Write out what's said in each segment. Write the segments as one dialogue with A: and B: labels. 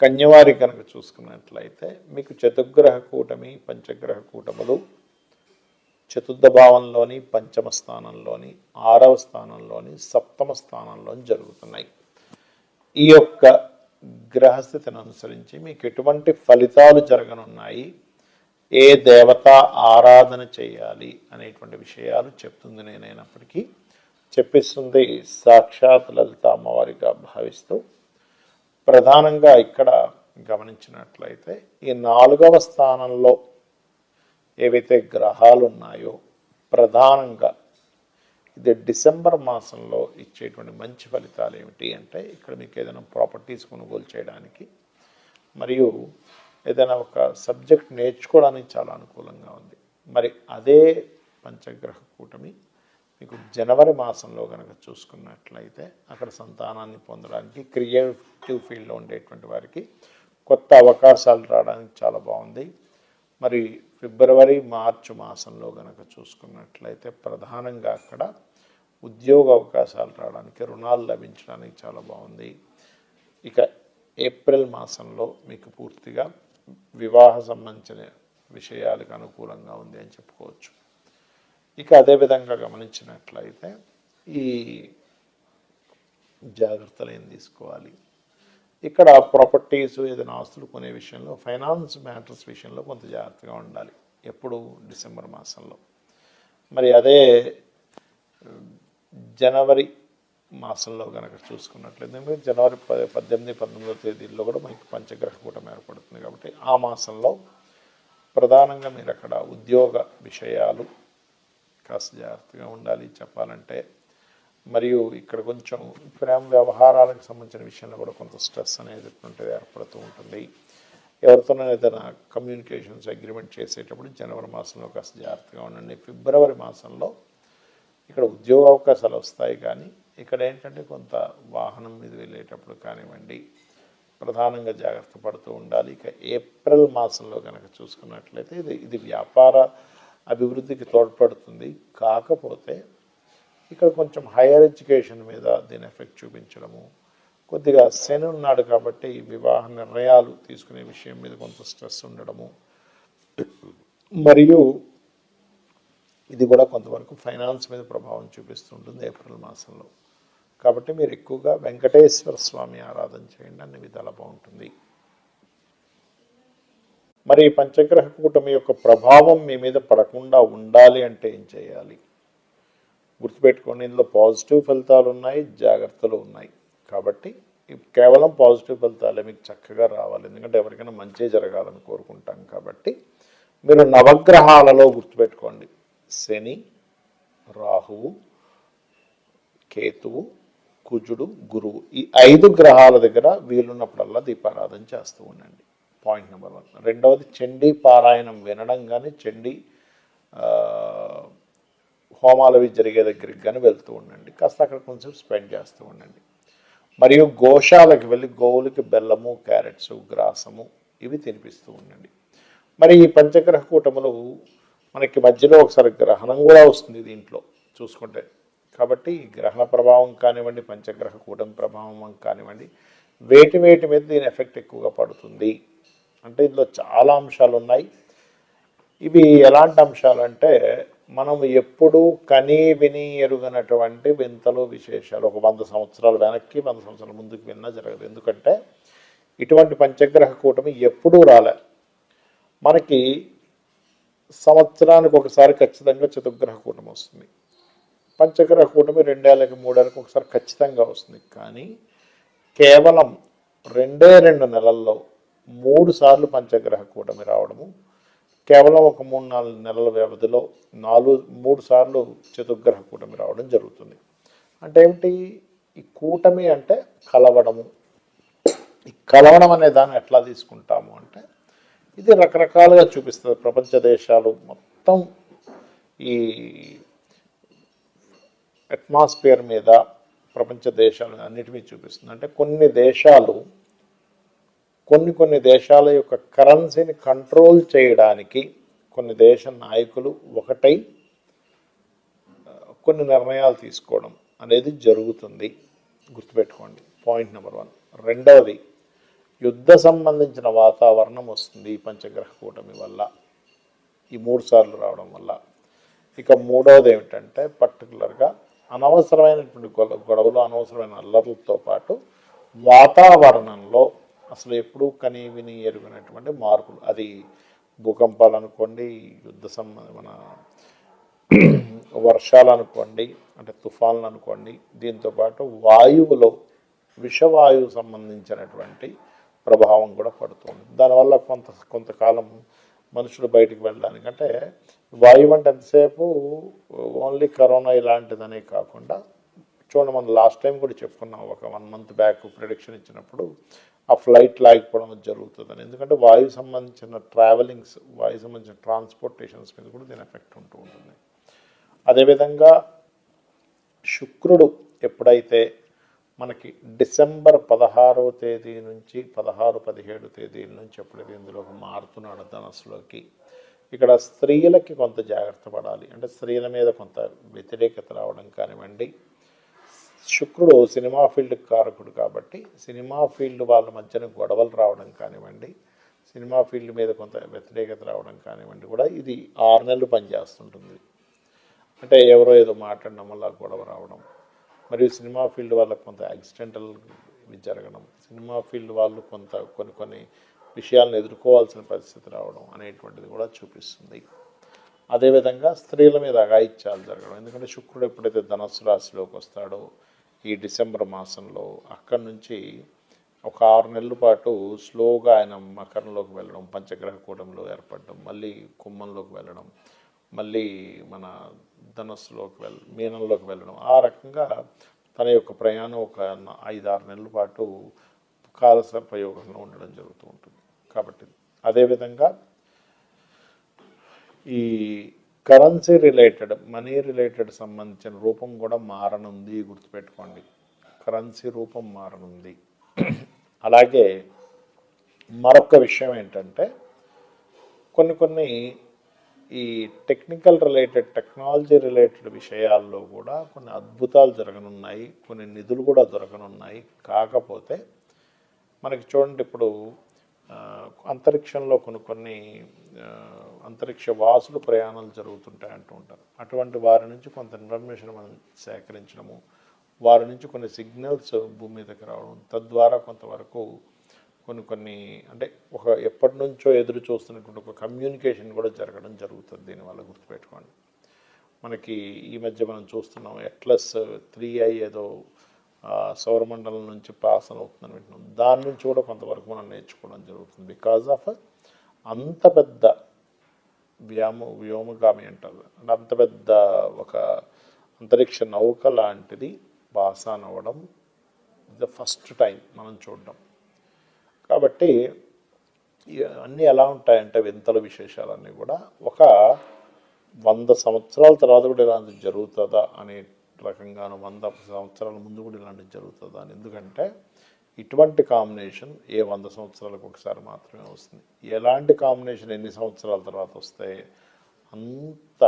A: కన్యవారి కనుక చూసుకున్నట్లయితే మీకు చతుర్గ్రహ కూటమి పంచగ్రహ కూటములు చతుర్థ భావంలోని పంచమ స్థానంలోని 6వ స్థానంలోని సప్తమ స్థానంలోని జరుగుతున్నాయి. ఈ యొక్క గ్రహస్థితిని అనుసరించి మీకు ఎటువంటి ఫలితాలు జరగనున్నాయి, ఏ దేవత ఆరాధన చేయాలి అనేటువంటి విషయాలు చెప్తుంది నేనైనప్పటికీ చెప్పిస్తుంది సాక్షాత్ లలిత అమ్మవారిగా భావిస్తూ ప్రధానంగా ఇక్కడ గమనించినట్లయితే ఈ 4వ స్థానంలో ఏవైతే గ్రహాలు ఉన్నాయో ప్రధానంగా ఇది డిసెంబర్ మాసంలో ఇచ్చేటువంటి మంచి ఫలితాలు ఏమిటి అంటే ఇక్కడ మీకు ఏదైనా ప్రాపర్టీస్ కొనుగోలు చేయడానికి మరియు ఏదైనా ఒక సబ్జెక్ట్ నేర్చుకోవడానికి చాలా అనుకూలంగా ఉంది. మరి అదే పంచగ్రహ కూటమి మీకు జనవరి మాసంలో కనుక చూసుకున్నట్లయితే అక్కడ సంతానాన్ని పొందడానికి క్రియేటివ్ ఫీల్డ్లో ఉండేటువంటి వారికి కొత్త అవకాశాలు రావడానికి చాలా బాగుంది. మరి ఫిబ్రవరి మార్చి మాసంలో కనుక చూసుకున్నట్లయితే ప్రధానంగా అక్కడ ఉద్యోగ అవకాశాలు రావడానికి రుణాలు లభించడానికి చాలా బాగుంది. ఇక ఏప్రిల్ మాసంలో మీకు పూర్తిగా వివాహ సంబంధించిన విషయాలకు అనుకూలంగా ఉంది అని చెప్పుకోవచ్చు. ఇక అదేవిధంగా గమనించినట్లయితే ఈ జాగ్రత్తలు ఏం తీసుకోవాలి, ఇక్కడ ప్రాపర్టీస్ ఏదైనా ఆస్తులు కొనే విషయంలో ఫైనాన్స్ మ్యాటర్స్ విషయంలో కొంత జాగ్రత్తగా ఉండాలి ఎప్పుడు డిసెంబర్ మాసంలో. మరి అదే జనవరి మాసంలో కనుక చూసుకున్నట్లయితే జనవరి 18, 19వ తేదీల్లో కూడా మనకి పంచగ్రహ కూటమి ఏర్పడుతుంది కాబట్టి ఆ మాసంలో ప్రధానంగా మీరు అక్కడ ఉద్యోగ విషయాలు కాస్త జాగ్రత్తగా ఉండాలి చెప్పాలంటే. మరియు ఇక్కడ కొంచెం ప్రేమ వ్యవహారాలకు సంబంధించిన విషయంలో కూడా కొంత స్ట్రెస్ అనేది ఉంటుంది ఏర్పడుతూ ఉంటుంది. ఎవరితోనైనా ఏదైనా కమ్యూనికేషన్స్ అగ్రిమెంట్ చేసేటప్పుడు జనవరి మాసంలో కాస్త జాగ్రత్తగా ఉండండి. ఫిబ్రవరి మాసంలో ఇక్కడ ఉద్యోగ అవకాశాలు వస్తాయి, కానీ ఇక్కడ ఏంటంటే కొంత వాహనం మీద వెళ్ళేటప్పుడు కానివ్వండి ప్రధానంగా జాగ్రత్త పడుతూ ఉండాలి. ఇక ఏప్రిల్ మాసంలో కనుక చూసుకున్నట్లయితే ఇది వ్యాపార అభివృద్ధికి తోడ్పడుతుంది. కాకపోతే ఇక్కడ కొంచెం హైయర్ ఎడ్యుకేషన్ మీద దీని ఎఫెక్ట్ చూపించడము, కొద్దిగా శని ఉన్నాడు కాబట్టి వివాహ నిర్ణయాలు తీసుకునే విషయం మీద కొంత స్ట్రెస్ ఉండడము, మరియు ఇది కూడా కొంతవరకు ఫైనాన్స్ మీద ప్రభావం చూపిస్తుంటుంది ఏప్రిల్ మాసంలో. కాబట్టి మీరు ఎక్కువగా వెంకటేశ్వర స్వామి ఆరాధన చేయండి, అన్ని విధాలా బాగుంటుంది. మరి పంచగ్రహ కూటమి యొక్క ప్రభావం మీ మీద పడకుండా ఉండాలి అంటే ఏం చేయాలి గుర్తుపెట్టుకోండి. ఇందులో పాజిటివ్ ఫలితాలు ఉన్నాయి, జాగ్రత్తలు ఉన్నాయి. కాబట్టి కేవలం పాజిటివ్ ఫలితాలే మీకు చక్కగా రావాలి, ఎందుకంటే ఎవరికైనా మంచి జరగాలని కోరుకుంటాం. కాబట్టి మీరు నవగ్రహాలలో గుర్తుపెట్టుకోండి శని, రాహువు, కేతువు, కుజుడు, గురువు ఈ 5 గ్రహాల దగ్గర వీలున్నప్పుడల్లా దీపారాధన చేస్తూ ఉండండి. Point number 1. రెండవది చండీ పారాయణం వినడం కానీ చండీ హోమాలు అవి జరిగే దగ్గరికి కానీ వెళ్తూ ఉండండి, కాస్త అక్కడ కొంచెం స్పెండ్ చేస్తూ ఉండండి. మరియు గోశాలకు వెళ్ళి గోవులకి బెల్లము, క్యారెట్స్, గ్రాసము ఇవి తినిపిస్తూ ఉండండి. మరి ఈ పంచగ్రహ కూటములు మనకి మధ్యలో ఒకసారి గ్రహణం కూడా వస్తుంది దీంట్లో చూసుకుంటే. కాబట్టి గ్రహణ ప్రభావం కానివ్వండి, పంచగ్రహ కూటమి ప్రభావం కానివ్వండి, వేటి మీద దీని ఎఫెక్ట్ ఎక్కువగా పడుతుంది అంటే ఇందులో చాలా అంశాలు ఉన్నాయి. ఇవి ఎలాంటి అంశాలు అంటే మనం ఎప్పుడూ కనీ విని ఎరుగనటువంటి వింతలు విశేషాలు ఒక 100 సంవత్సరాలు వెనక్కి 100 సంవత్సరాల ముందుకు విన్నా జరగదు. ఎందుకంటే ఇటువంటి పంచగ్రహ కూటమి ఎప్పుడూ రాలే. మనకి సంవత్సరానికి ఒకసారి ఖచ్చితంగా చతుర్గ్రహ కూటమి వస్తుంది. పంచగ్రహ కూటమి 2 ఏళ్ళకి 3 ఏళ్ళకి ఒకసారి ఖచ్చితంగా వస్తుంది. కానీ కేవలం 2 నెలల్లో 3 సార్లు పంచగ్రహ కూటమి రావడము, కేవలం ఒక 3-4 నెలల వ్యవధిలో 3 సార్లు చతుర్గ్రహ కూటమి రావడం జరుగుతుంది. అంటే ఏమిటి ఈ కూటమి అంటే కలవడము. ఈ కలవడం అనే దాన్ని ఎట్లా తీసుకుంటాము అంటే ఇది రకరకాలుగా చూపిస్తుంది. ప్రపంచ దేశాలు మొత్తం ఈ అట్మాస్ఫియర్ మీద ప్రపంచ దేశాలు అన్నిటి చూపిస్తుంది. అంటే కొన్ని దేశాల యొక్క కరెన్సీని కంట్రోల్ చేయడానికి కొన్ని దేశ నాయకులు ఒకటై కొన్ని నిర్ణయాలు తీసుకోవడం అనేది జరుగుతుంది. గుర్తుపెట్టుకోండి పాయింట్ నెంబర్ 1. రెండవది యుద్ధ సంబంధించిన వాతావరణం వస్తుంది ఈ పంచగ్రహ కూటమి వల్ల, ఈ 3 సార్లు రావడం వల్ల. ఇక మూడవది ఏమిటంటే పర్టికులర్గా అనవసరమైనటువంటి గొడవలు, అనవసరమైన అల్లర్లతో పాటు వాతావరణంలో అసలు ఎప్పుడూ కని విని ఎరుగినటువంటి మార్పులు, అది భూకంపాలు అనుకోండి, మన వర్షాలు అనుకోండి, అంటే తుఫాన్లు అనుకోండి, దీంతోపాటు వాయువులో విషవాయువు సంబంధించినటువంటి ప్రభావం కూడా పడుతుంది. దానివల్ల కొంతకాలం మనుషులు బయటికి వెళ్ళడానికి, అంటే వాయువు అంటే ఎంతసేపు ఓన్లీ కరోనా ఇలాంటిదనే కాకుండా చూడండి, మనం లాస్ట్ టైం కూడా చెప్పుకున్నాం, ఒక 1 మంత్ బ్యాక్ ప్రిడిక్షన్ ఇచ్చినప్పుడు ఆ ఫ్లైట్ లాగిపోవడం జరుగుతుందని. ఎందుకంటే వాయువు సంబంధించిన ట్రావెలింగ్స్, వాయువు సంబంధించిన ట్రాన్స్పోర్టేషన్స్ మీద కూడా దీని ఎఫెక్ట్ ఉంటూ ఉంటుంది. అదేవిధంగా శుక్రుడు ఎప్పుడైతే మనకి డిసెంబర్ 16వ తేదీ నుంచి 16-17 తేదీల నుంచి ఎప్పుడైతే ఇందులోకి మారుతున్నాడు ధనస్సులోకి, ఇక్కడ స్త్రీలకి కొంత జాగ్రత్త పడాలి. అంటే స్త్రీల మీద కొంత వ్యతిరేకత రావడం కానివ్వండి, శుక్రుడు సినిమా ఫీల్డ్కి కారకుడు కాబట్టి సినిమా ఫీల్డ్ వాళ్ళ మధ్యన గొడవలు రావడం కానివ్వండి, సినిమా ఫీల్డ్ మీద కొంత వ్యతిరేకత రావడం కానివ్వండి, కూడా ఇది 6 నెలలు పనిచేస్తుంటుంది. అంటే ఎవరో ఏదో మాట్లాడడం వల్ల గొడవ రావడం, మరియు సినిమా ఫీల్డ్ వాళ్ళకి కొంత యాక్సిడెంటల్ జరగడం, సినిమా ఫీల్డ్ వాళ్ళు కొన్ని విషయాలను ఎదుర్కోవాల్సిన పరిస్థితి రావడం అనేటువంటిది కూడా చూపిస్తుంది. అదేవిధంగా స్త్రీల మీద అఘాయిత్యాలు జరగడం, ఎందుకంటే శుక్రుడు ఎప్పుడైతే ధనస్సు రాశిలోకి వస్తాడో ఈ డిసెంబర్ మాసంలో, అక్కడి నుంచి ఒక 6 నెలల పాటు స్లోగా ఆయన మకరంలోకి వెళ్ళడం, పంచగ్రహ కూటంలో ఏర్పడడం, మళ్ళీ కుంభంలోకి వెళ్ళడం, మళ్ళీ మన ధనస్సులోకి మీనంలోకి వెళ్ళడం, ఆ రకంగా తన యొక్క ప్రయాణం ఒక 5-6 నెలల పాటు కాలసర్పయోగంలో ఉండడం జరుగుతూ ఉంటుంది. కాబట్టి అదేవిధంగా ఈ కరెన్సీ రిలేటెడ్, మనీ రిలేటెడ్ సంబంధించిన రూపం కూడా మారనుంది, గుర్తుపెట్టుకోండి. కరెన్సీ రూపం మారనుంది. అలాగే మరొక విషయం ఏంటంటే కొన్ని ఈ టెక్నికల్ రిలేటెడ్, టెక్నాలజీ రిలేటెడ్ విషయాల్లో కూడా కొన్ని అద్భుతాలు జరగనున్నాయి, కొన్ని నిధులు కూడా దొరకనున్నాయి. కాకపోతే మనకి చూడండి, ఇప్పుడు అంతరిక్షంలో కొన్ని అంతరిక్ష వాసులు ప్రయాణాలు జరుగుతుంటాయి అంటూ ఉంటారు. అటువంటి వారి నుంచి కొంత ఇన్ఫర్మేషన్ మనం సేకరించడము, వారి నుంచి కొన్ని సిగ్నల్స్ భూమి మీదకి రావడం, తద్వారా కొంతవరకు కొన్ని అంటే ఎప్పటి నుంచో ఎదురు చూస్తున్నటువంటి ఒక కమ్యూనికేషన్ కూడా జరగడం జరుగుతుంది. దీనివల్ల గుర్తుపెట్టుకోండి, మనకి ఈ మధ్య మనం చూస్తున్నాం ఎట్లస్ 3i ఏదో సౌరమండలం నుంచి పాస్ అవుతుందని వింటున్నాం. దాని నుంచి కూడా కొంతవరకు మనం నేర్చుకోవడం జరుగుతుంది. బికాజ్ ఆఫ్ అంత పెద్ద వ్యోమగామి అంటారు, అంత పెద్ద ఒక అంతరిక్ష నౌక లాంటిది పాస్ ఆన్ అవ్వడం ద ఫస్ట్ టైం మనం చూడడం. కాబట్టి అన్నీ ఎలా ఉంటాయంటే వింతల విశేషాలన్నీ కూడా ఒక 100 సంవత్సరాల తర్వాత కూడా ఇలాంటిది జరుగుతుందా అనే రకంగాను, 100 సంవత్సరాల ముందు కూడా ఇలాంటిది జరుగుతుందా అని. ఎందుకంటే ఇటువంటి కాంబినేషన్ 100 సంవత్సరాలకు ఒకసారి మాత్రమే వస్తుంది. ఎలాంటి కాంబినేషన్ ఎన్ని సంవత్సరాల తర్వాత వస్తాయి, అంత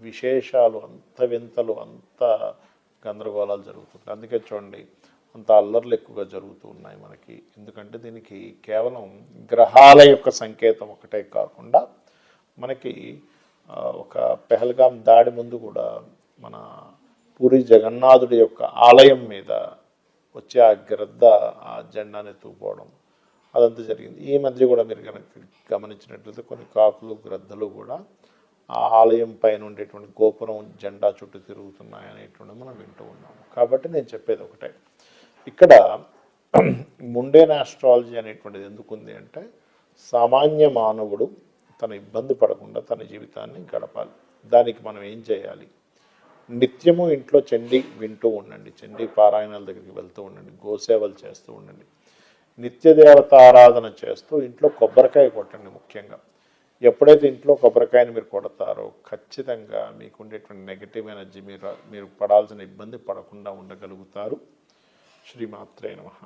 A: విశేషాలు, అంత వింతలు, అంత గందరగోళాలు జరుగుతుంటాయి. అందుకే చూడండి, అంత అల్లర్లు ఎక్కువగా జరుగుతూ ఉన్నాయి మనకి. ఎందుకంటే దీనికి కేవలం గ్రహాల యొక్క సంకేతం ఒకటే కాకుండా మనకి ఒక పెహల్గాం దాడి ముందు కూడా మన పూరి జగన్నాథుడి యొక్క ఆలయం మీద వచ్చి ఆ గ్రద్ద ఆ జెండాని ఎత్తుకుపోవడం అదంతా జరిగింది. ఈ మధ్య కూడా మీరు కనుక గమనించినట్లయితే కొన్ని కాకులు, గ్రద్దలు కూడా ఆ ఆలయం పైన ఉండేటువంటి గోపురం జెండా చుట్టూ తిరుగుతున్నాయి అనేటువంటి మనం వింటూ ఉన్నాము. కాబట్టి నేను చెప్పేది ఒకటే, ఇక్కడ ముండేన్ ఆస్ట్రాలజీ అనేటువంటిది ఎందుకుంది అంటే సామాన్య మానవుడు తన ఇబ్బంది పడకుండా తన జీవితాన్ని గడపాలి. దానికి మనం ఏం చేయాలి, నిత్యము ఇంట్లో చండీ వింటూ ఉండండి, చండీ పారాయణాల దగ్గరికి వెళ్తూ ఉండండి, గోసేవలు చేస్తూ ఉండండి, నిత్యదేవత ఆరాధన చేస్తూ ఇంట్లో కొబ్బరికాయ కొట్టండి. ముఖ్యంగా ఎప్పుడైతే ఇంట్లో కొబ్బరికాయని మీరు కొడతారో ఖచ్చితంగా మీకు ఉండేటువంటి నెగిటివ్ ఎనర్జీ మీరు పడాల్సిన ఇబ్బంది పడకుండా ఉండగలుగుతారు. శ్రీమాత్రే నమః.